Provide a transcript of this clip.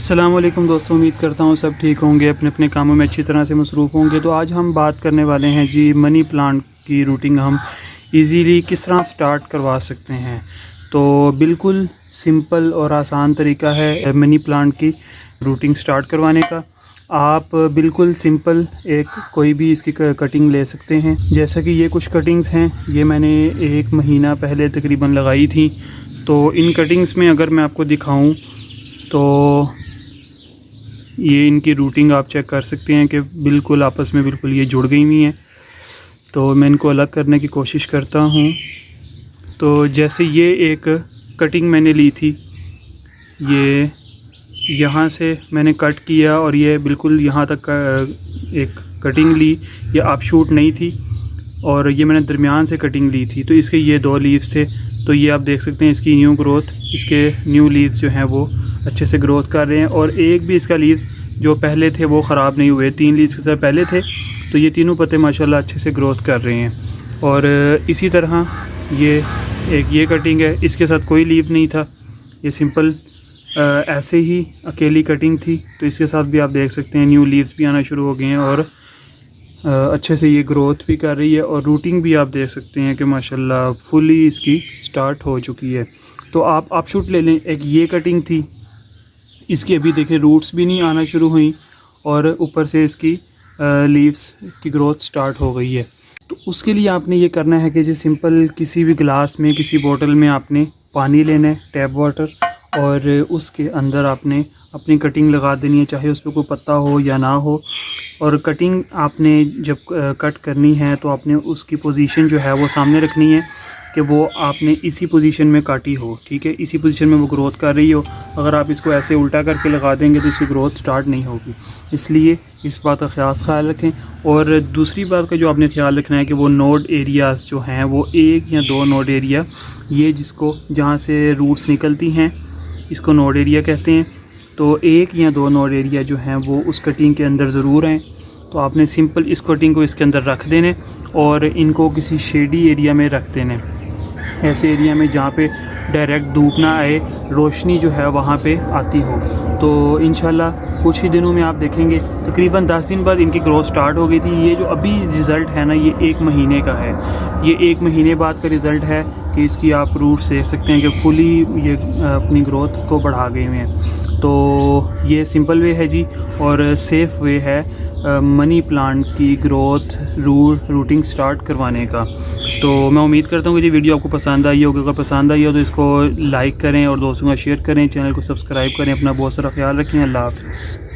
अस्सलाम वालेकुम दोस्तों, उम्मीद करता हूँ सब ठीक होंगे, अपने अपने कामों में अच्छी तरह से मसरूफ़ होंगे। तो आज हम बात करने वाले हैं जी मनी प्लांट की रूटिंग हम इजीली किस तरह स्टार्ट करवा सकते हैं। तो बिल्कुल सिंपल और आसान तरीका है मनी प्लांट की रूटिंग स्टार्ट करवाने का। आप बिल्कुल सिंपल एक कोई भी इसकी कटिंग ले सकते हैं। जैसा कि ये कुछ कटिंग्स हैं, ये मैंने 1 महीना पहले तकरीबन लगाई थी। तो इन कटिंग्स में अगर मैं आपको दिखाऊं तो ये इनकी रूटिंग आप चेक कर सकते हैं कि बिल्कुल आपस में बिल्कुल ये जुड़ गई हुई हैं। तो मैं इनको अलग करने की कोशिश करता हूँ। तो जैसे ये एक कटिंग मैंने ली थी, ये यहाँ से मैंने कट किया और ये बिल्कुल यहाँ तक एक कटिंग ली। ये अपशूट नहीं थी और ये मैंने दरमियान से कटिंग ली थी। तो इसके ये 2 लीव्स थे। तो ये आप देख सकते हैं इसकी न्यू ग्रोथ, इसके न्यू लीव्स जो हैं वो अच्छे से ग्रोथ कर रहे हैं। और एक भी इसका लीव्स जो पहले थे वो ख़राब नहीं हुए। 3 लीव्स के साथ पहले थे, तो ये तीनों पत्ते माशाल्लाह अच्छे से ग्रोथ कर रहे हैं। और इसी तरह ये कटिंग है, इसके साथ कोई लीव नहीं था, ये सिंपल ऐसे ही अकेली कटिंग थी। तो इसके साथ भी आप देख सकते हैं न्यू लीव्स भी आना शुरू हो गए हैं और अच्छे से ये ग्रोथ भी कर रही है। और रूटिंग भी आप देख सकते हैं कि माशाल्लाह फुली इसकी स्टार्ट हो चुकी है। तो आप अपशूट ले लें। एक ये कटिंग थी, इसकी अभी देखें रूट्स भी नहीं आना शुरू हुई और ऊपर से इसकी लीव्स की ग्रोथ स्टार्ट हो गई है। तो उसके लिए आपने ये करना है कि जी सिंपल किसी भी गिलास में, किसी बोतल में आपने पानी लेना है, टैप वाटर, और उसके अंदर आपने अपनी कटिंग लगा देनी है, चाहे उस पर कोई पत्ता हो या ना हो। और कटिंग आपने जब कट करनी है तो आपने उसकी पोजीशन जो है वो सामने रखनी है कि वो आपने इसी पोजीशन में काटी हो, ठीक है, इसी पोजीशन में वो ग्रोथ कर रही हो। अगर आप इसको ऐसे उल्टा करके लगा देंगे तो इसकी ग्रोथ स्टार्ट नहीं होगी। इसलिए इस बात का ख्याल रखें। और दूसरी बात का जो आपने ख्याल रखना है कि वो नोड एरियाज़ जो हैं वो 1 या 2 नोड एरिया, ये जिसको जहाँ से रूट्स निकलती हैं इसको नोड एरिया कहते हैं। तो 1 या 2 नोड एरिया जो हैं वो उस कटिंग के अंदर ज़रूर हैं। तो आपने सिंपल इस कटिंग को इसके अंदर रख देने और इनको किसी शेडी एरिया में रख देने, ऐसे एरिया में जहाँ पे डायरेक्ट धूप ना आए, रोशनी जो है वहाँ पे आती हो। तो इंशाल्लाह कुछ ही दिनों में आप देखेंगे, तकरीबन 10 दिन बाद इनकी ग्रोथ स्टार्ट हो गई थी। ये जो अभी रिज़ल्ट है ना, ये 1 महीने का है। ये 1 महीने बाद का रिज़ल्ट है कि इसकी आप रूट्स देख सकते हैं कि फुली ये अपनी ग्रोथ को बढ़ा गए हुए हैं। तो ये सिंपल वे है जी और सेफ़ वे है मनी प्लांट की ग्रोथ रूटिंग स्टार्ट करवाने का। तो मैं उम्मीद करता हूँ कि ये वीडियो आपको पसंद आई होगी। अगर पसंद आई हो तो इसको लाइक करें और दोस्तों का शेयर करें, चैनल को सब्सक्राइब करें। अपना बहुत सारा ख्याल रखें। अल्लाह हाफ़िज़।